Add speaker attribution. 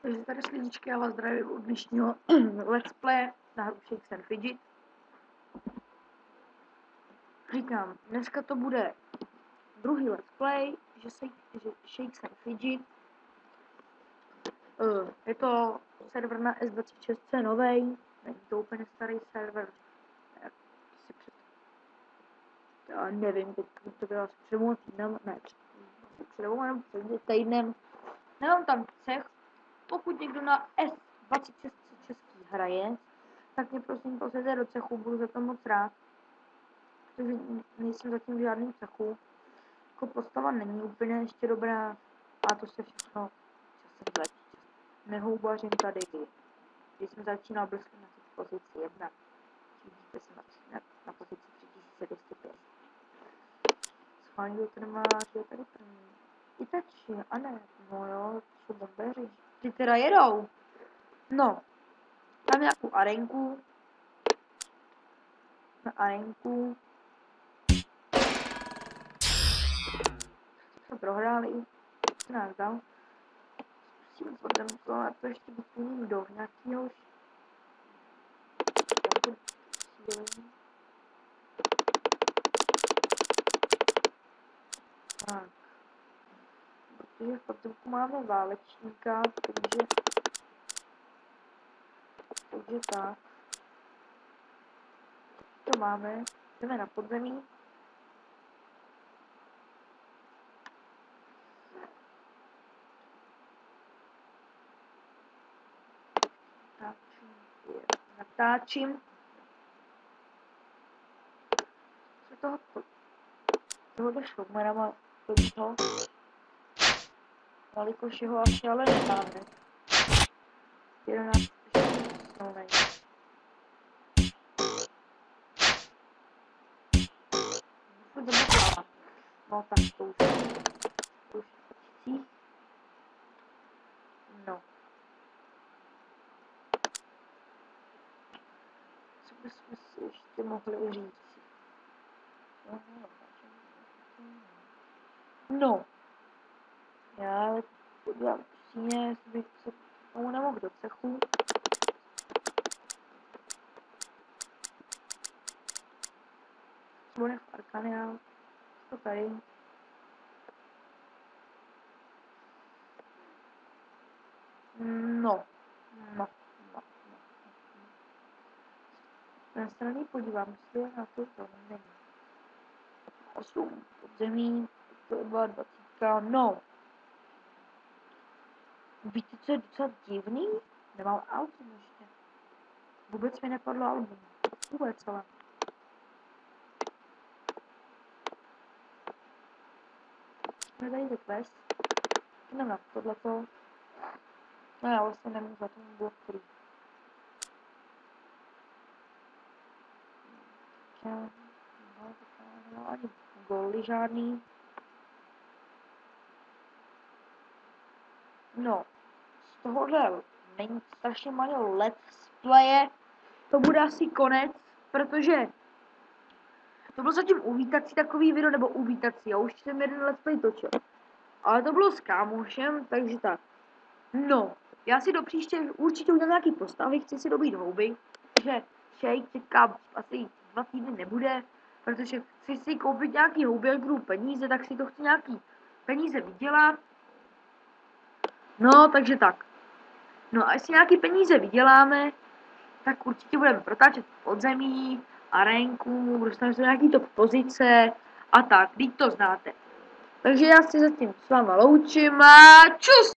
Speaker 1: Takže tady s lidičky, já vás zdravím od dnešního let's play na hru Shakes and Fidget. Říkám, dneska to bude druhý let's play, že Shakes and Fidget. Je to server na S26 novej, není to úplně starý server. Já nevím, teď to bylo asi před dvěma týdnem, ne, před týdnem. Nemám tam cech. Pokud někdo na S26 český hraje, tak mě prosím pozvěte do cechu, budu za to moc rád. Protože nejsem zatím v žádném cechu. Jako postava není úplně ještě dobrá. A to se všechno časem zlepší. Nehoubařím tady, když jsem začínal blesky na pozici 1. Vidíte, jsem na pozici 3205. Schválně ten máš, je tady první. Itači, a ne, no jo, jsou bombeři. Ty teda jedou. No, mám nějakou arenku. Na arenku. Jsme prohráli. Co nás dal? Zkusím to, a to ještě vyplním do nějakýho. Tak. Protože v podzemku máme válečníka, takže tak. To máme. Jdeme na podzemí. Natáčím. Co tohoto šoumera to jelikož jeho asi ale nemáme. 11 no není. Furt domyslala. No tak to už no. Co bychom si ještě mohli říct? No. Já podívám přímě, jestli bych se tomu nemohl do cechu. Bude v Arkaniál. To tady. No. Na straně podívám se na to není. 8 podzemí, to je 22, no. Víte, co je docela divný? Nemám album ještě. Vůbec mi nepadlo album. Vůbec, ale. Jsme tady quest. Jdeme na tohleto. No já vlastně nemůžu za to blok free. No, ani goly žádný. No, z tohohle není strašně malý let's playe. To bude asi konec, protože to bylo zatím uvítací takový video, nebo uvítací, já už jsem jeden let's play točil. Ale to bylo s kámošem, takže tak. No, já si do příště určitě udělám nějaký postavy, chci si dobít houby, že Shake čeká asi 2 týdny nebude, protože chci si koupit nějaký houby, až budou peníze, tak si to chci nějaký peníze vydělat. No, takže tak. No a jestli nějaký peníze vyděláme, tak určitě budeme protáčet podzemí, arenku, dostaneme se do nějaký top pozice a tak, teď to znáte. Takže já si zatím s váma loučím a čus!